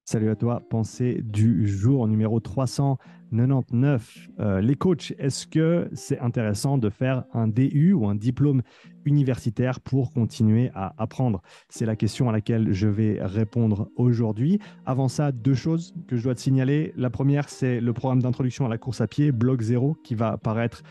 Salut à toi, pensée du jour numéro 399. Les coachs, est-ce que c'est intéressant de faire un DU ou un diplôme universitaire pour continuer à apprendre? C'est la question à laquelle je vais répondre aujourd'hui. Avant ça, deux choses que je dois te signaler. La première, c'est le programme d'introduction à la course à pied, Bloc Zéro, qui va apparaître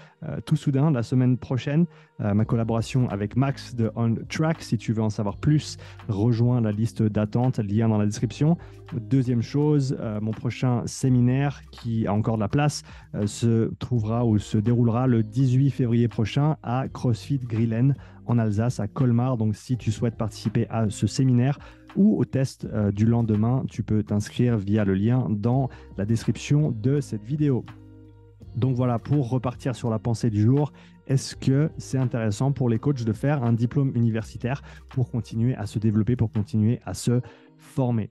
tout soudain la semaine prochaine. Ma collaboration avec Max de On Track. Si tu veux en savoir plus, rejoins la liste d'attente, lien dans la description. Deuxième chose, mon prochain séminaire qui a encore de la place se trouvera ou se déroulera le 18 février prochain à CrossFit Grillen en Alsace, à Colmar. Donc, si tu souhaites participer à ce séminaire ou au test du lendemain, tu peux t'inscrire via le lien dans la description de cette vidéo. Donc voilà, pour repartir sur la pensée du jour, est-ce que c'est intéressant pour les coachs de faire un diplôme universitaire pour continuer à se développer, pour continuer à se former?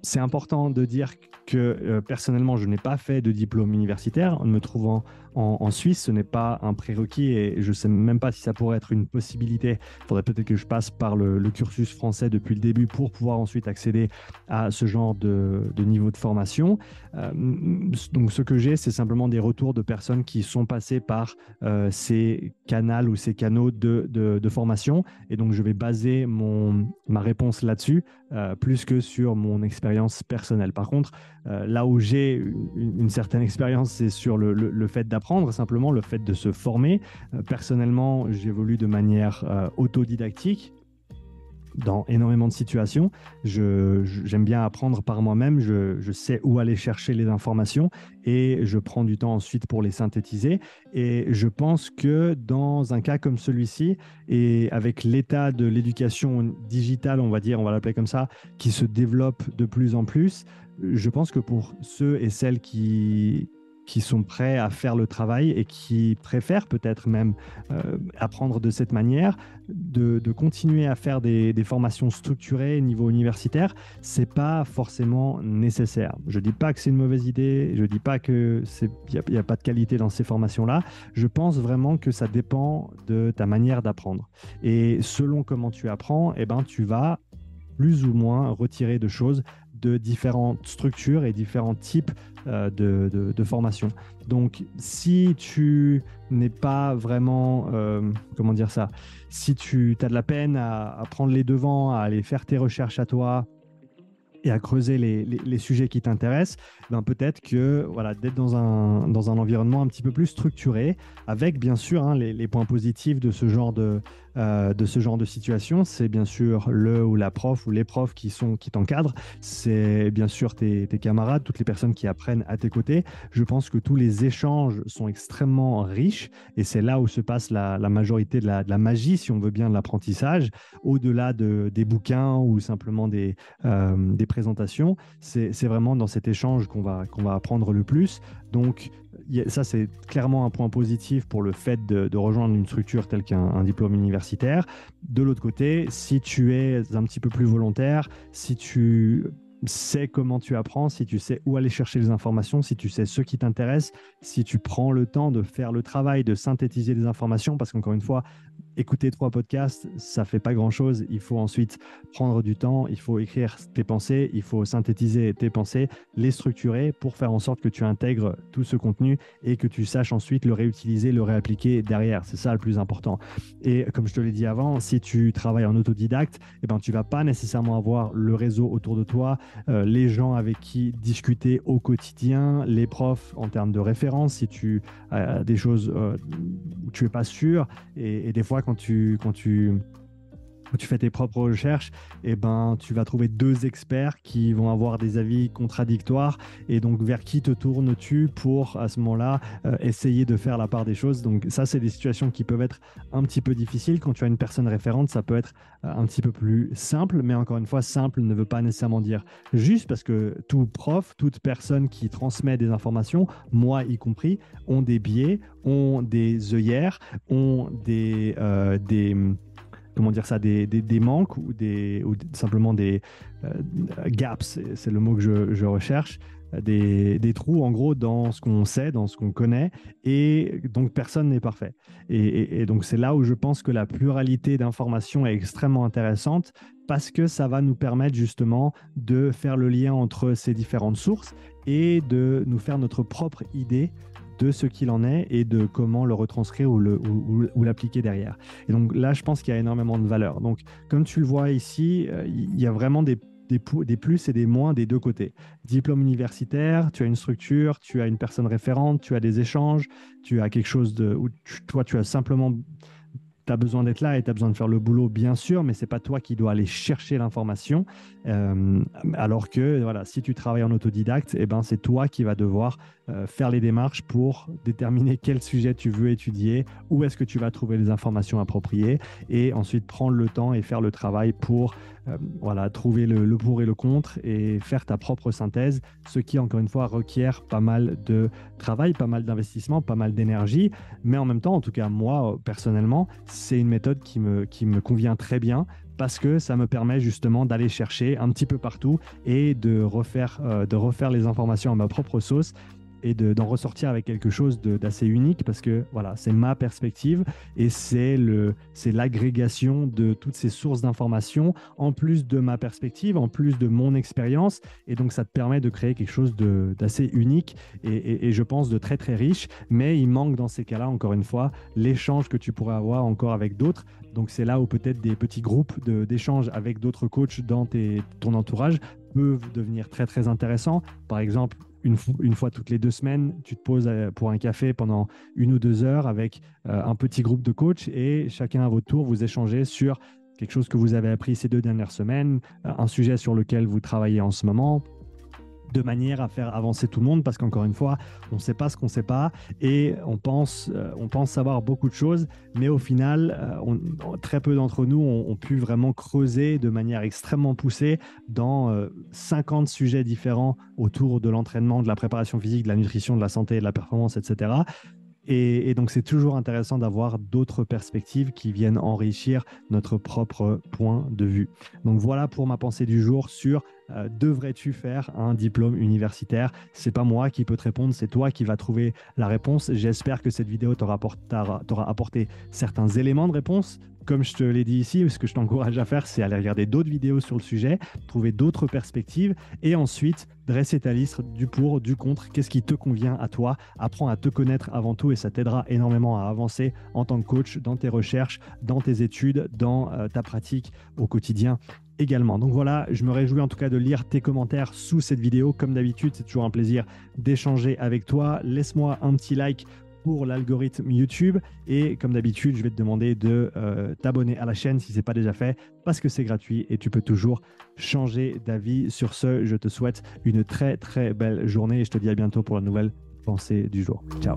C'est important de dire que personnellement, je n'ai pas fait de diplôme universitaire. En me trouvant en Suisse, ce n'est pas un prérequis et je ne sais même pas si ça pourrait être une possibilité. Il faudrait peut-être que je passe par le cursus français depuis le début pour pouvoir ensuite accéder à ce genre de niveau de formation. Donc, ce que j'ai, c'est simplement des retours de personnes qui sont passées par ces canaux ou ces canaux de formation. Et donc, je vais baser ma réponse là-dessus, plus que sur mon expérience personnelle. Par contre, là où j'ai une certaine expérience, c'est sur le fait d'apprendre, simplement le fait de se former. Personnellement, j'évolue de manière autodidactique dans énormément de situations. J'aime bien apprendre par moi-même. Je sais où aller chercher les informations et je prends du temps ensuite pour les synthétiser. Et je pense que dans un cas comme celui-ci, et avec l'état de l'éducation digitale, on va dire, on va l'appeler comme ça, qui se développe de plus en plus, je pense que pour ceux et celles qui sont prêts à faire le travail et qui préfèrent peut-être même apprendre de cette manière, de continuer à faire des formations structurées au niveau universitaire, c'est pas forcément nécessaire. Je dis pas que c'est une mauvaise idée, je dis pas que il y a pas de qualité dans ces formations-là. Je pense vraiment que ça dépend de ta manière d'apprendre. Et selon comment tu apprends, eh ben, tu vas plus ou moins retirer de choses de différentes structures et différents types de formations. Donc, si tu n'es pas vraiment, comment dire ça, si tu as de la peine à prendre les devants, à aller faire tes recherches à toi, et à creuser les sujets qui t'intéressent, ben peut-être que voilà, d'être dans un environnement un petit peu plus structuré, avec bien sûr les points positifs de ce genre de situation, c'est bien sûr le ou la prof ou les profs qui t'encadrent, c'est bien sûr tes camarades, toutes les personnes qui apprennent à tes côtés. Je pense que tous les échanges sont extrêmement riches et c'est là où se passe la majorité de la magie, si on veut bien, de l'apprentissage, au-delà des bouquins ou simplement des présentations. C'est vraiment dans cet échange qu'on va apprendre le plus. Donc, ça, c'est clairement un point positif pour le fait de rejoindre une structure telle qu'un diplôme universitaire. De l'autre côté, si tu es un petit peu plus volontaire, si tu sais comment tu apprends, si tu sais où aller chercher les informations, si tu sais ce qui t'intéresse, si tu prends le temps de faire le travail, de synthétiser les informations, parce qu'encore une fois, écouter 3 podcasts, ça fait pas grand-chose. Il faut ensuite prendre du temps, il faut écrire tes pensées, il faut synthétiser tes pensées, les structurer pour faire en sorte que tu intègres tout ce contenu et que tu saches ensuite le réutiliser, le réappliquer derrière. C'est ça le plus important. Et comme je te l'ai dit avant, si tu travailles en autodidacte, eh ben, tu vas pas nécessairement avoir le réseau autour de toi, les gens avec qui discuter au quotidien, les profs en termes de référence, si tu as des choses où tu es pas sûr, et des fois quand tu fais tes propres recherches, eh ben, tu vas trouver deux experts qui vont avoir des avis contradictoires. Et donc, vers qui te tournes-tu pour, à ce moment-là, essayer de faire la part des choses? Donc, ça, c'est des situations qui peuvent être un petit peu difficiles. Quand tu as une personne référente, ça peut être un petit peu plus simple. Mais encore une fois, simple ne veut pas nécessairement dire juste, parce que tout prof, toute personne qui transmet des informations, moi y compris, ont des biais, ont des œillères, ont des comment dire ça, des manques ou simplement des gaps, c'est le mot que je recherche, des trous, en gros, dans ce qu'on sait, dans ce qu'on connaît, et donc personne n'est parfait. Et donc, c'est là où je pense que la pluralité d'informations est extrêmement intéressante parce que ça va nous permettre justement de faire le lien entre ces différentes sources et de nous faire notre propre idée de ce qu'il en est et de comment le retranscrire ou l'appliquer derrière. Et donc là, je pense qu'il y a énormément de valeur. Donc, comme tu le vois ici, il y a vraiment des plus et des moins des deux côtés. Diplôme universitaire, tu as une structure, tu as une personne référente, tu as des échanges, tu as quelque chose où toi, tu as simplement tu as besoin d'être là et tu as besoin de faire le boulot, bien sûr, mais ce n'est pas toi qui dois aller chercher l'information. Alors que voilà, si tu travailles en autodidacte, eh ben, c'est toi qui vas devoir faire les démarches pour déterminer quel sujet tu veux étudier, où est-ce que tu vas trouver les informations appropriées et ensuite prendre le temps et faire le travail pour voilà, trouver le pour et le contre et faire ta propre synthèse, ce qui, encore une fois, requiert pas mal de travail, pas mal d'investissement, pas mal d'énergie. Mais en même temps, en tout cas, moi, personnellement, c'est une méthode qui me convient très bien parce que ça me permet justement d'aller chercher un petit peu partout et de refaire les informations à ma propre sauce et d'en ressortir avec quelque chose d'assez unique parce que voilà, c'est ma perspective et c'est l'agrégation de toutes ces sources d'informations en plus de ma perspective, en plus de mon expérience et donc ça te permet de créer quelque chose d'assez unique et je pense de très très riche, mais il manque dans ces cas-là, encore une fois, l'échange que tu pourrais avoir encore avec d'autres. Donc c'est là où peut-être des petits groupes d'échange avec d'autres coachs dans ton entourage peuvent devenir très très intéressants. Par exemple, une fois toutes les 2 semaines, tu te poses pour un café pendant 1 ou 2 heures avec un petit groupe de coachs et chacun à votre tour, vous échangez sur quelque chose que vous avez appris ces 2 dernières semaines, un sujet sur lequel vous travaillez en ce moment, de manière à faire avancer tout le monde parce qu'encore une fois, on ne sait pas ce qu'on ne sait pas et on pense savoir beaucoup de choses, mais au final, très peu d'entre nous ont pu vraiment creuser de manière extrêmement poussée dans 50 sujets différents autour de l'entraînement, de la préparation physique, de la nutrition, de la santé, de la performance, etc. Et donc, c'est toujours intéressant d'avoir d'autres perspectives qui viennent enrichir notre propre point de vue. Donc, voilà pour ma pensée du jour sur devrais-tu faire un diplôme universitaire? C'est pas moi qui peux te répondre, c'est toi qui vas trouver la réponse. J'espère que cette vidéo t'aura apporté certains éléments de réponse. Comme je te l'ai dit ici, ce que je t'encourage à faire, c'est aller regarder d'autres vidéos sur le sujet, trouver d'autres perspectives et ensuite dresser ta liste du pour, du contre, qu'est-ce qui te convient à toi. Apprends à te connaître avant tout et ça t'aidera énormément à avancer en tant que coach dans tes recherches, dans tes études, dans ta pratique au quotidien également. Donc voilà, je me réjouis en tout cas de lire tes commentaires sous cette vidéo. Comme d'habitude, c'est toujours un plaisir d'échanger avec toi. Laisse-moi un petit like pour l'algorithme YouTube et comme d'habitude, je vais te demander de t'abonner à la chaîne si ce n'est pas déjà fait parce que c'est gratuit et tu peux toujours changer d'avis. Sur ce, je te souhaite une très très belle journée et je te dis à bientôt pour la nouvelle pensée du jour. Ciao.